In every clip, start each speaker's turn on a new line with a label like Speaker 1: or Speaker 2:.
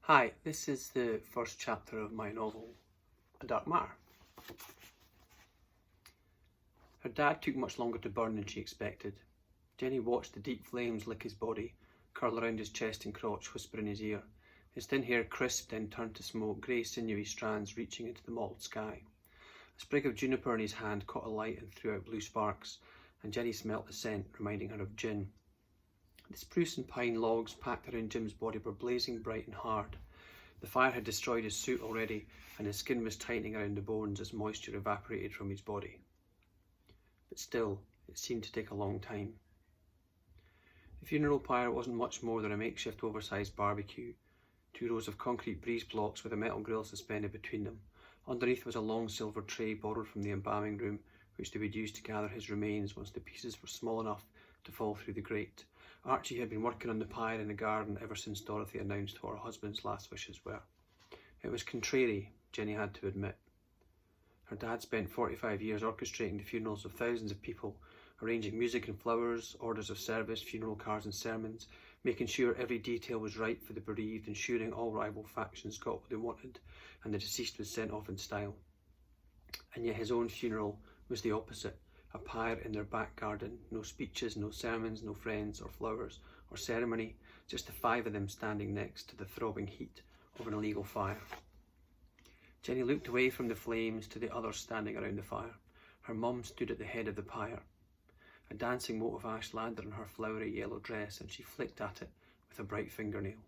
Speaker 1: Hi, this is the first chapter of my novel, A Dark Matter. Her dad took much longer to burn than she expected. Jenny watched the deep flames lick his body, curl around his chest and crotch, whisper in his ear. His thin hair crisped, then turned to smoke, grey sinewy strands reaching into the mottled sky. A sprig of juniper in his hand caught a light and threw out blue sparks, and Jenny smelt the scent, reminding her of gin. The spruce and pine logs packed around Jim's body were blazing bright and hard. The fire had destroyed his suit already, and his skin was tightening around the bones as moisture evaporated from his body. But still, it seemed to take a long time. The funeral pyre wasn't much more than a makeshift oversized barbecue, 2 rows of concrete breeze blocks with a metal grill suspended between them. Underneath was a long silver tray borrowed from the embalming room, which they would use to gather his remains once the pieces were small enough to fall through the grate. Archie had been working on the pyre in the garden ever since Dorothy announced what her husband's last wishes were. It was contrary, Jenny had to admit. Her dad spent 45 years orchestrating the funerals of thousands of people, arranging music and flowers, orders of service, funeral cards and sermons, making sure every detail was right for the bereaved, ensuring all rival factions got what they wanted, and the deceased was sent off in style. And yet his own funeral was the opposite. A pyre in their back garden, no speeches, no sermons, no friends or flowers or ceremony, just the 5 of them standing next to the throbbing heat of an illegal fire. Jenny looked away from the flames to the others standing around the fire. Her mum stood at the head of the pyre. A dancing mote of ash landed on her flowery yellow dress, and she flicked at it with a bright fingernail.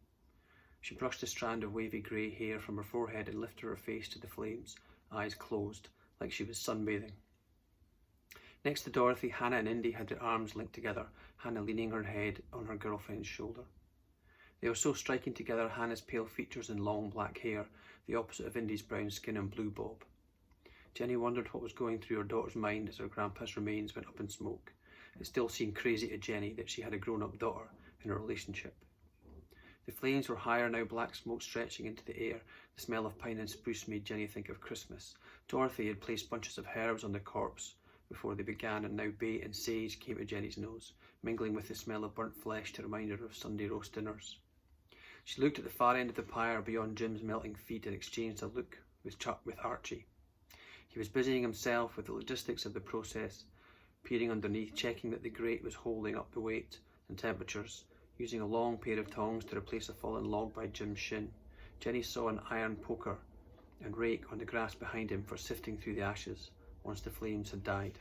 Speaker 1: She brushed a strand of wavy grey hair from her forehead and lifted her face to the flames, eyes closed, like she was sunbathing. Next to Dorothy, Hannah and Indy had their arms linked together, Hannah leaning her head on her girlfriend's shoulder. They were so striking together, Hannah's pale features and long black hair, the opposite of Indy's brown skin and blue bob. Jenny wondered what was going through her daughter's mind as her grandpa's remains went up in smoke. It still seemed crazy to Jenny that she had a grown-up daughter in a relationship. The flames were higher now, black smoke stretching into the air. The smell of pine and spruce made Jenny think of Christmas. Dorothy had placed bunches of herbs on the corpse before they began, and now bay and sage came to Jenny's nose, mingling with the smell of burnt flesh to remind her of Sunday roast dinners. She looked at the far end of the pyre beyond Jim's melting feet and exchanged a look with Archie. He was busying himself with the logistics of the process, peering underneath, checking that the grate was holding up the weight and temperatures, using a long pair of tongs to replace a fallen log by Jim's shin. Jenny saw an iron poker and rake on the grass behind him for sifting through the ashes once the flames had died.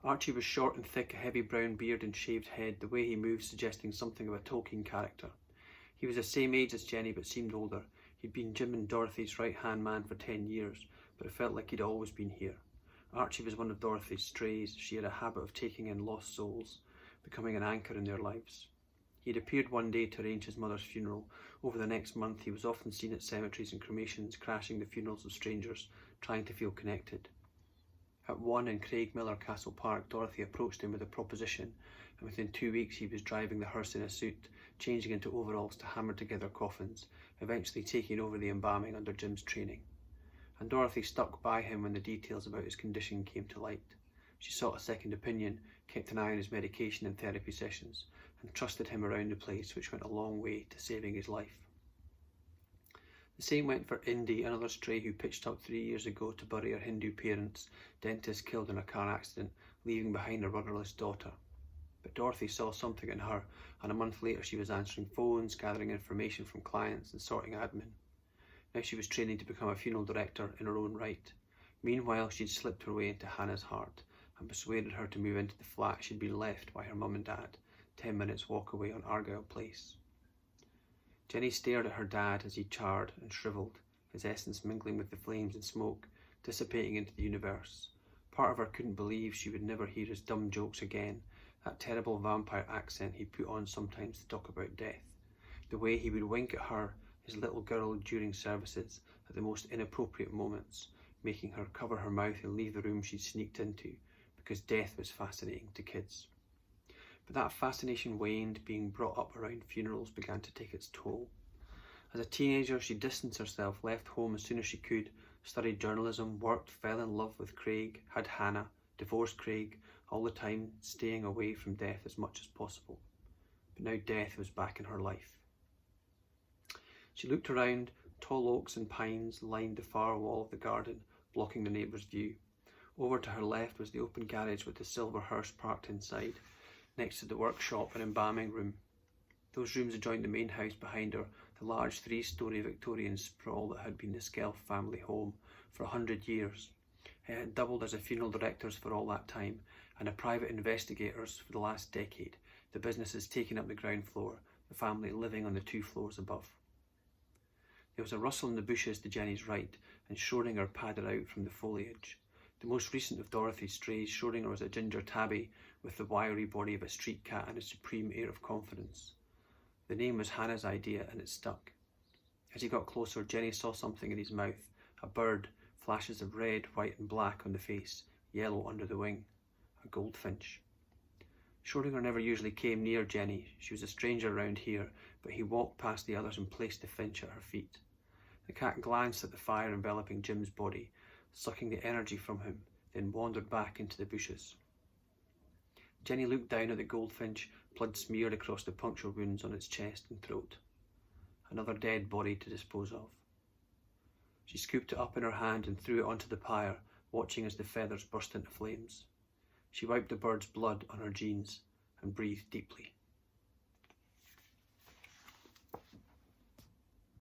Speaker 1: Archie was short and thick, a heavy brown beard and shaved head, the way he moved suggesting something of a Tolkien character. He was the same age as Jenny but seemed older. He'd been Jim and Dorothy's right-hand man for 10 years, but it felt like he'd always been here. Archie was one of Dorothy's strays. She had a habit of taking in lost souls, becoming an anchor in their lives. He had appeared one day to arrange his mother's funeral. Over the next month, he was often seen at cemeteries and cremations, crashing the funerals of strangers, trying to feel connected. At one in Craig Miller Castle Park, Dorothy approached him with a proposition, and within 2 weeks he was driving the hearse in a suit, changing into overalls to hammer together coffins, eventually taking over the embalming under Jim's training. And Dorothy stuck by him when the details about his condition came to light. She sought a second opinion, kept an eye on his medication and therapy sessions, and trusted him around the place, which went a long way to saving his life. The same went for Indy, another stray who pitched up 3 years ago to bury her Hindu parents, dentist killed in a car accident, leaving behind a rudderless daughter. But Dorothy saw something in her, and a month later she was answering phones, gathering information from clients and sorting admin. Now she was training to become a funeral director in her own right. Meanwhile, she'd slipped her way into Hannah's heart and persuaded her to move into the flat she'd been left by her mum and dad, 10 minutes walk away on Argyle Place. Jenny stared at her dad as he charred and shriveled, his essence mingling with the flames and smoke, dissipating into the universe. Part of her couldn't believe she would never hear his dumb jokes again, that terrible vampire accent he put on sometimes to talk about death, the way he would wink at her, his little girl, during services at the most inappropriate moments, making her cover her mouth and leave the room she'd sneaked into, because death was fascinating to kids. But that fascination waned. Being brought up around funerals began to take its toll. As a teenager, she distanced herself, left home as soon as she could, studied journalism, worked, fell in love with Craig, had Hannah, divorced Craig, all the time staying away from death as much as possible. But now death was back in her life. She looked around. Tall oaks and pines lined the far wall of the garden, blocking the neighbour's view. Over to her left was the open garage with the silver hearse parked inside, next to the workshop and embalming room. Those rooms adjoined the main house behind her, the large 3-storey Victorian sprawl that had been the Skelf family home for 100 years. It had doubled as a funeral director's for all that time, and a private investigator's for the last decade, the businesses taking up the ground floor, the family living on the 2 floors above. There was a rustle in the bushes to Jenny's right, and Schrödinger padded out from the foliage. The most recent of Dorothy's strays, Schrödinger was a ginger tabby with the wiry body of a street cat and a supreme air of confidence. The name was Hannah's idea, and it stuck. As he got closer, Jenny saw something in his mouth, a bird, flashes of red, white and black on the face, yellow under the wing, a goldfinch. Schrödinger never usually came near Jenny. She was a stranger around here, but he walked past the others and placed the finch at her feet. The cat glanced at the fire enveloping Jim's body, sucking the energy from him, then wandered back into the bushes. Jenny looked down at the goldfinch, blood smeared across the puncture wounds on its chest and throat. Another dead body to dispose of. She scooped it up in her hand and threw it onto the pyre, watching as the feathers burst into flames. She wiped the bird's blood on her jeans and breathed deeply.